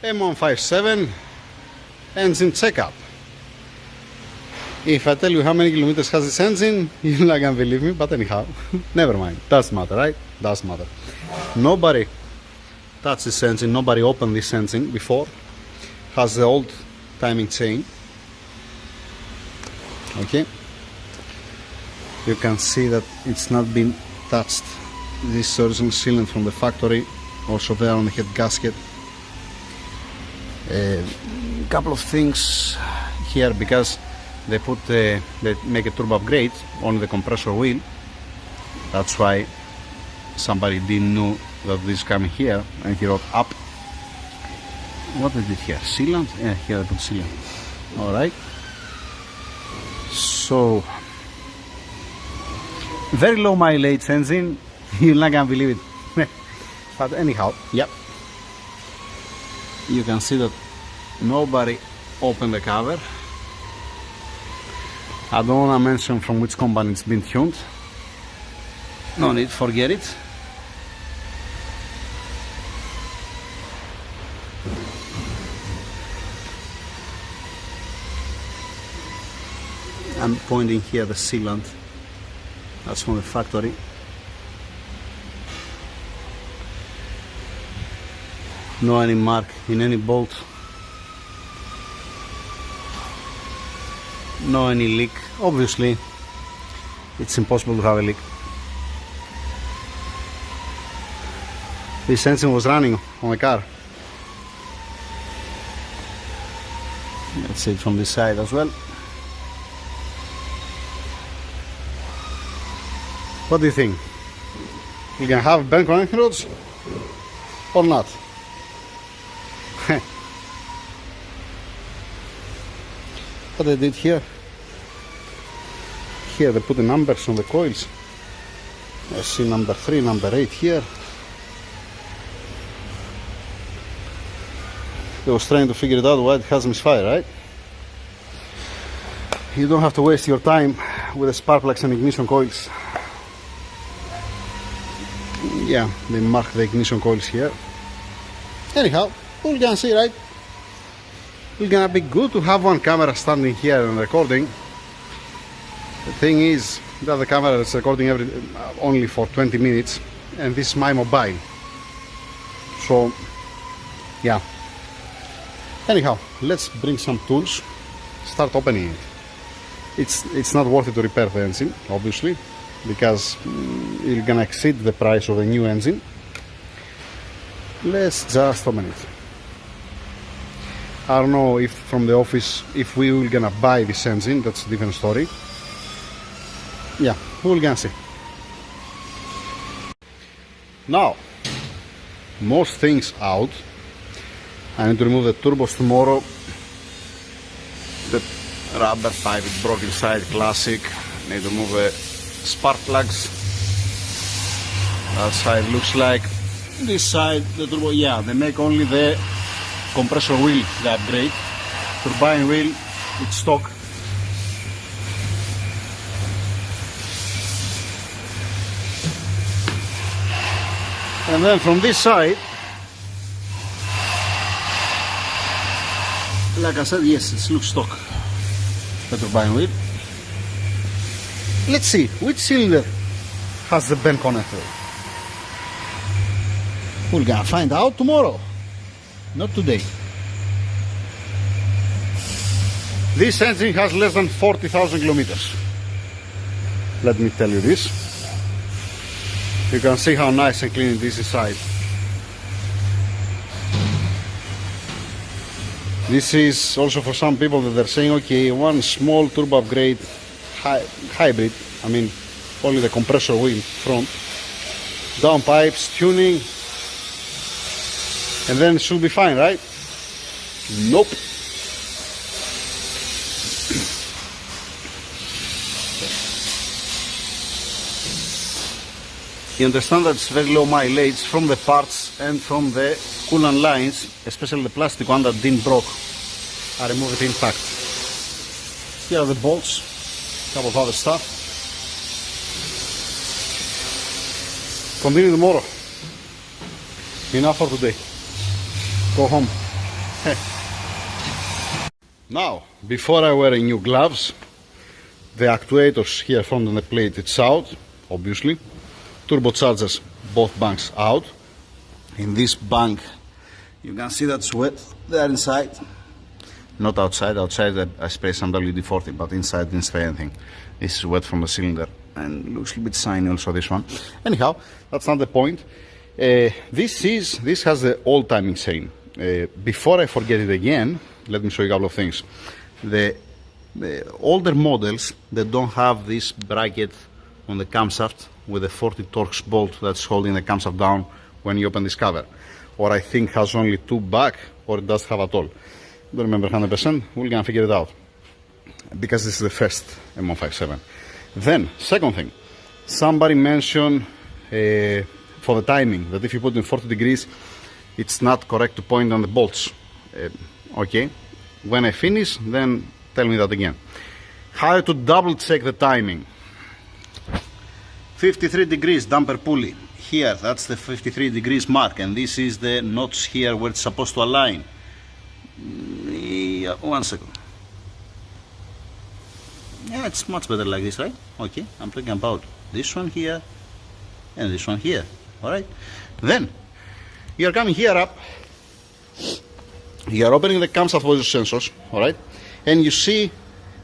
M157 engine checkup. If I tell you how many kilometers has this engine, you're not gonna believe me, but anyhow, never mind. Doesn't matter, right? Doesn't matter. Nobody touched this engine, nobody opened this engine before. Has the old timing chain. Okay. You can see that it's not been touched. This original sealant from the factory, also there on the head gasket. Couple of things here because they make a turbo upgrade on the compressor wheel. That's why somebody didn't know that this is coming here, and he wrote up. What they did here? Sealant? Yeah, here they put sealant. Alright. So, very low mileage engine. You're not gonna believe it. But anyhow, yep. You can see that nobody opened the cover. I don't want to mention from which company it's been tuned. No need, forget it. I'm pointing here the sealant. That's from the factory. No any mark in any bolt. No any leak. Obviously it's impossible to have a leak. This engine was running on the car. Let's see it from this side as well. What do you think? You can have bent connecting rods or not? What they did here? Here they put the numbers on the coils. I see number 3, number 8 here. They was trying to figure it out why it has misfire, right? You don't have to waste your time with the spark plugs and ignition coils. Yeah, they mark the ignition coils here. Anyhow, we're gonna see, right? It's gonna be good to have one camera standing here and recording. The thing is that the camera is recording only for 20 minutes, and this is my mobile. So, yeah. Anyhow, let's bring some tools, start opening it. It's not worth it to repair the engine, obviously, because you're gonna exceed the price of the new engine. Let's just open it. I don't know if from the office, if we will gonna buy this engine, that's a different story. Yeah, we're gonna see. Now, most things out. I need to remove the turbos tomorrow. The rubber pipe is broken inside, classic. Need to remove the spark plugs. That side looks like. This side, the turbo, yeah, they make only the compressor wheel, the upgrade. Turbine wheel, it's stock. And then from this side, like I said, yes, it looks stock, the turbine wheel. Let's see which cylinder has the bend connector. We're gonna find out tomorrow, not today. This engine has less than 40,000 kilometers. Let me tell you this. You can see how nice and clean it is inside. This is also for some people that they're saying, okay, one small turbo upgrade hybrid, I mean only the compressor wheel front, down pipes, tuning, and then it should be fine, right? Nope. You understand that it's very low mileage from the parts and from the coolant lines, especially the plastic one that didn't broke. I removed it intact. Here are the bolts, a couple of other stuff. Continue tomorrow. Enough for today. Go home. Now, before I wear new gloves, the actuators here from the plate, it's out, obviously. Turbochargers, both banks out. In this bank, you can see that's wet there inside. Not outside. Outside I spray some WD-40, but inside didn't spray anything. This is wet from the cylinder and looks a bit shiny also, this one. Anyhow, that's not the point. This has the old timing chain. Before I forget it again, let me show you a couple of things. The older models, they don't have this bracket on the camshaft with a 40 Torx bolt that's holding the camshaft down when you open this cover. Or I think has only two back, or it does have at all. Don't remember 100%, we're gonna figure it out. Because this is the first M157. Then, second thing, somebody mentioned for the timing, that if you put it in 40 degrees, it's not correct to point on the bolts. Okay, when I finish, then tell me that again. How to double check the timing. 53 degrees damper pulley. Here, that's the 53 degrees mark, and this is the notch here where it's supposed to align. Yeah, 1 second. Yeah, it's much better like this, right? Okay, I'm talking about this one here and this one here. Alright? Then, you're coming here up, you're opening the camshaft position sensors, alright? And you see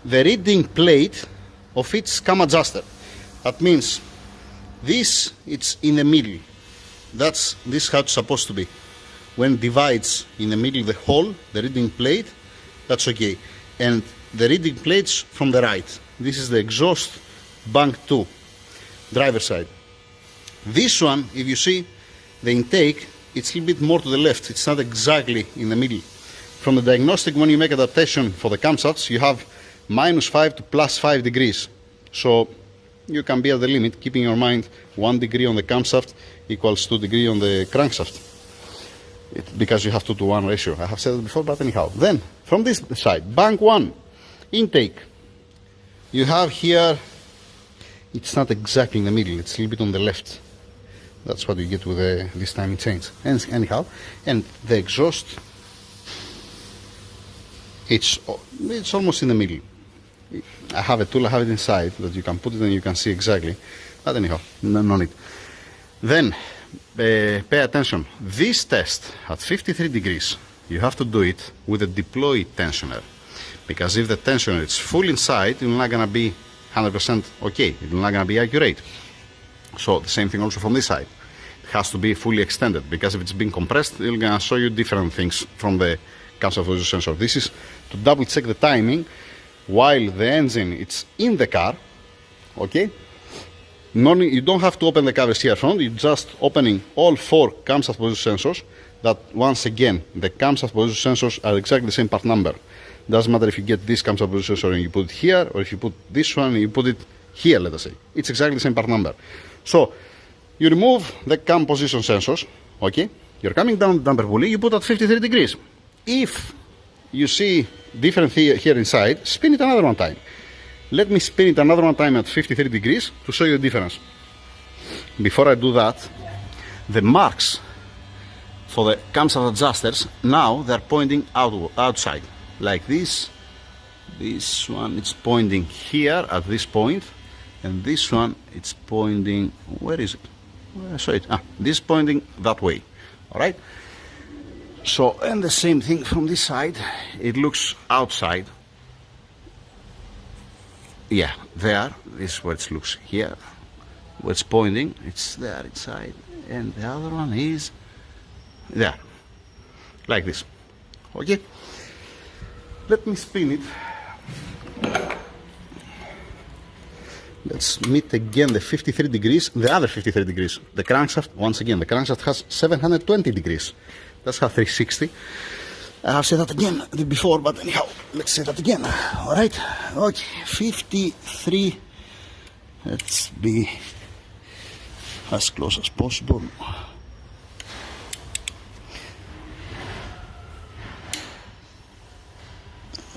the reading plate of each cam adjuster. That means this, it's in the middle. This how it's supposed to be. When it divides in the middle the hole, the reading plate, that's okay. And the reading plates from the right. This is the exhaust bank 2, driver side. This one, if you see the intake, it's a little bit more to the left. It's not exactly in the middle. From the diagnostic, when you make adaptation for the camshafts, you have -5 to +5 degrees. So you can be at the limit, keeping in your mind 1 degree on the camshaft equals 2 degrees on the crankshaft. Because you have 2-to-1 ratio. I have said it before, but anyhow. Then, from this side, bank 1, intake. You have here, it's not exactly in the middle, it's a little bit on the left. That's what you get with this timing change. Anyhow, and the exhaust, it's almost in the middle. I have a tool, I have it inside, that you can put it and you can see exactly. But anyhow, no need. Then, pay attention. This test at 53 degrees, you have to do it with a deploy tensioner. Because if the tensioner is full inside, it's not going to be 100% okay. It's not going to be accurate. So the same thing also from this side. It has to be fully extended, because if it's been compressed, it's going to show you different things from the camshaft position sensor. This is to double check the timing while the engine is in the car. Okay? You don't have to open the covers here front, you're just opening all 4 camshaft position sensors. That once again, the camshaft position sensors are exactly the same part number. Doesn't matter if you get this camshaft position sensor and you put it here, or if you put this one and you put it here, let us say. It's exactly the same part number. So, you remove the cam position sensors, okay? You're coming down the damper pulley, you put at 53 degrees. If you see different here inside, spin it another one time. Let me spin it another one time at 53 degrees to show you the difference. Before I do that, the marks for the camshaft adjusters, now they're pointing outside. Like this. This one, it's pointing here at this point. And this one, it's pointing, where is it? Where I saw it? This is pointing that way. Alright? So, and the same thing from this side. It looks outside. Yeah, there. This is where it looks here. Where it's pointing, it's there inside. And the other one is there. Like this. Okay? Let me spin it. Let's meet again the 53 degrees, the other 53 degrees. The crankshaft, once again, the crankshaft has 720 degrees. That's how 360. I have said that again before, but anyhow, let's say that again. Alright? Okay, 53. Let's be as close as possible.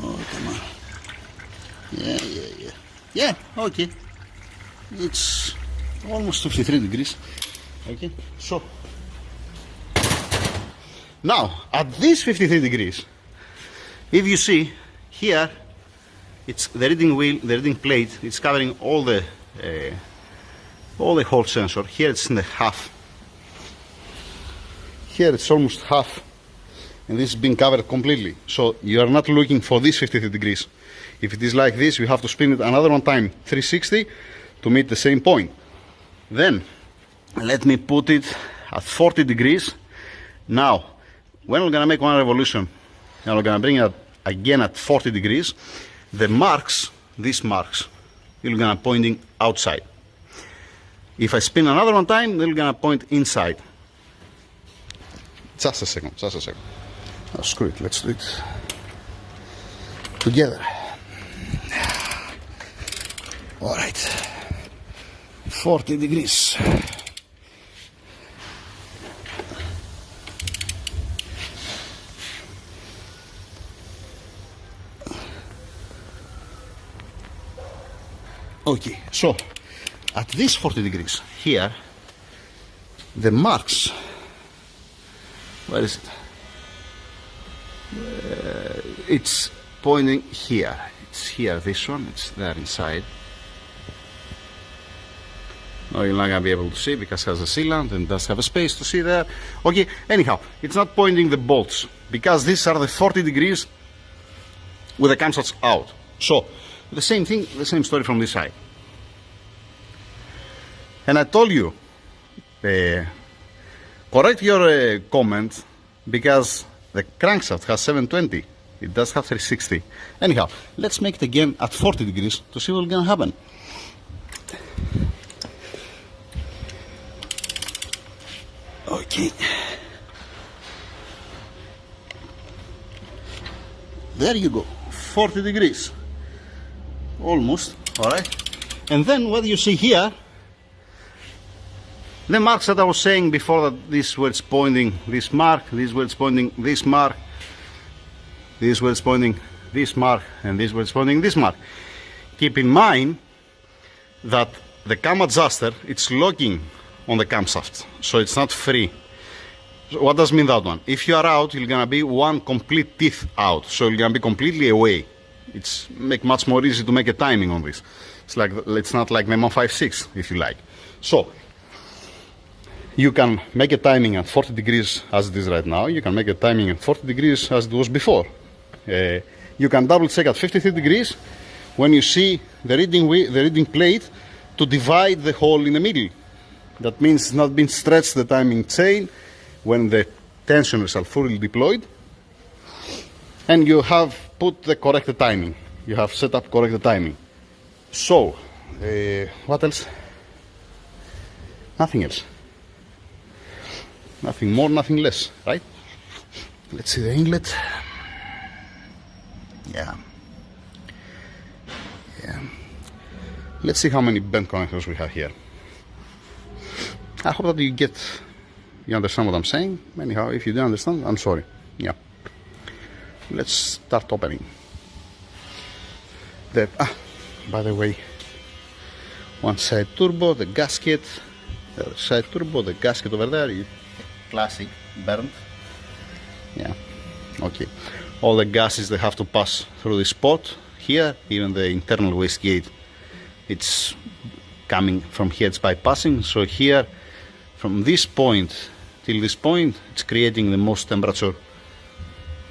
Oh, come on. Yeah, okay. It's almost 53 degrees. Okay, so now at this 53 degrees, If you see here, it's the reading wheel, the reading plate. It's covering all the Hall sensor. Here it's in the half. Here it's almost half, and this is being covered completely. So you are not looking for this 53 degrees. If it is like this, you have to spin it another one time, 360, to meet the same point. Then let me put it at 40 degrees. Now, when we're gonna make one revolution, and we're gonna bring it again at 40 degrees, the marks, these marks, you're gonna pointing outside. If I spin another one time, they're gonna point inside. Just a second, just a second. Oh, screw it, let's do it together. All right, 40 degrees. Okay, so at this 40 degrees here, the marks, where is it? It's pointing here. It's here, this one, it's there inside. No, you're not gonna be able to see because it has a sealant and does have a space to see there. Okay, anyhow, it's not pointing the bolts because these are the 40 degrees with the camshafts out. So, the same thing, the same story from this side. And I told you, correct your comment, because the crankshaft has 720, it does have 360. Anyhow, let's make it again at 40 degrees to see what's gonna happen. Okay. There you go, 40 degrees. Almost, alright. And then what you see here, the marks that I was saying before, that this where it's pointing this mark, this where it's pointing this mark, this where it's pointing this mark, and this where it's pointing this mark. Keep in mind that the cam adjuster, it's locking on the camshaft, so it's not free. So what does mean that one? If you are out, you're gonna be one complete teeth out, so you're gonna be completely away. It's make much more easy to make a timing on this. It's not like the M157, if you like. So you can make a timing at 40 degrees as it is right now. You can make a timing at 40 degrees as it was before. You can double check at 53 degrees when you see the reading plate to divide the hole in the middle. That means it's not been stretched, the timing chain, when the tensioners are fully deployed. And you have put the correct timing. You have set up correct timing. So, what else? Nothing else. Nothing more, nothing less, right? Let's see the inlet. Yeah. Let's see how many bent connectors we have here. I hope that you understand what I'm saying. Anyhow, if you don't understand, I'm sorry. Yeah. Let's start opening. By the way, one side turbo, the gasket, the other side turbo, the gasket over there, classic, burnt. Yeah, okay. All the gases, they have to pass through this spot here, even the internal wastegate, it's coming from here, it's bypassing. So here, from this point till this point, it's creating the most temperature,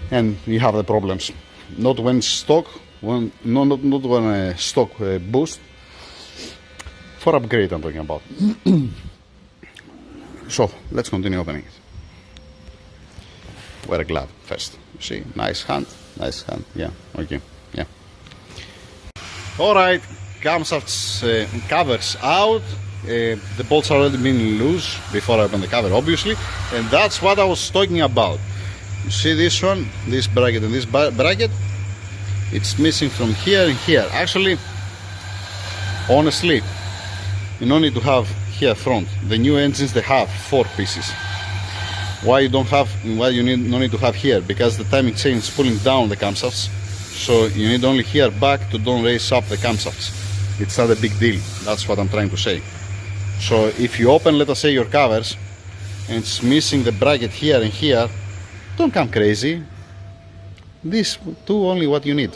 and you have the problems. Not when stock, not when stock boost. For upgrade, I'm talking about. So let's continue opening it. Wear a glove first. You see, nice hand. Yeah, okay, yeah. All right, camshafts covers out. The bolts are already been loose before I open the cover, obviously, and that's what I was talking about. You see this one, this bracket and this bracket, it's missing from here and here. Actually, honestly, you don't need to have here front. The new engines, they have 4 pieces. Why you don't have, why you no need to have here? Because the timing chain is pulling down the camshafts, so you need only here back to don't raise up the camshafts. It's not a big deal. That's what I'm trying to say. So if you open, let us say, your covers, and it's missing the bracket here and here, don't come crazy. these two only what you need.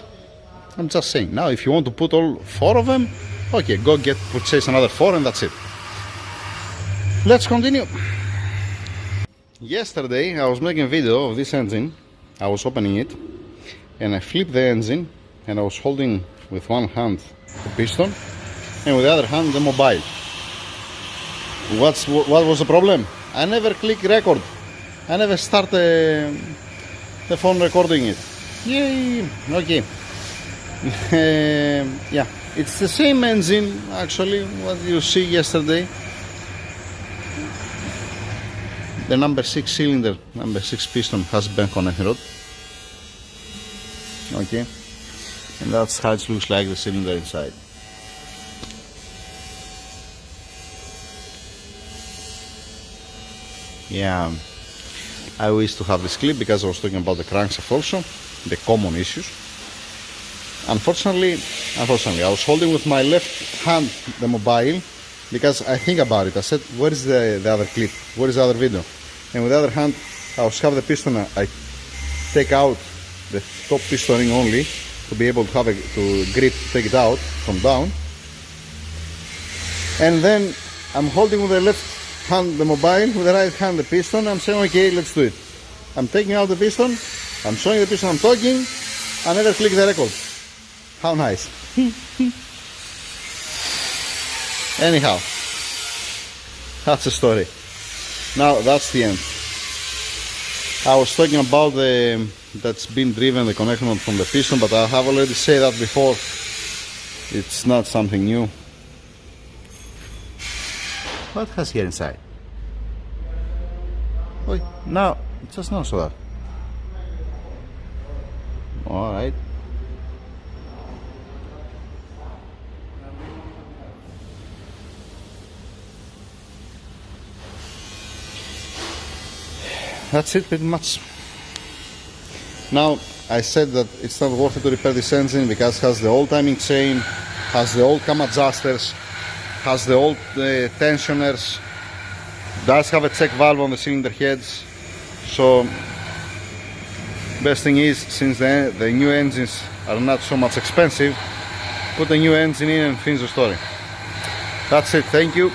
I'm just saying. Now if you want to put all 4 of them, okay, go purchase another 4 and that's it. Let's continue. Yesterday I was making a video of this engine. I was opening it and I flipped the engine and I was holding with one hand the piston and with the other hand the mobile. What was the problem? I never click record. I never start the phone recording it. Yay! Okay. Yeah, it's the same engine actually what you see yesterday. The number 6 cylinder, number 6 piston has been connected. Okay, and that's how it looks like the cylinder inside. Yeah, I wish to have this clip because I was talking about the crankshaft also, the common issues. Unfortunately, I was holding with my left hand the mobile because I think about it. I said, where is the other clip? Where is the other video? And with the other hand, I was have the piston. I take out the top pistoning only to be able to have to grip, take it out from down. And then I'm holding with the left hand the mobile, with the right hand the piston. I'm saying, okay, let's do it. I'm taking out the piston. I'm showing the piston. I'm talking. I never click the record. How nice. Anyhow, that's the story. Now that's the end. I was talking about that's been driven, the connection from the piston, but I have already said that before. It's not something new. What has here inside? Wait, no, just not so that. Alright. That's it pretty much. Now I said that it's not worth it to repair this engine because it has the old timing chain, has the old cam adjusters, has the old tensioners, does have a check valve on the cylinder heads. So best thing is, since the new engines are not so much expensive, put a new engine in and finish the story. That's it, thank you.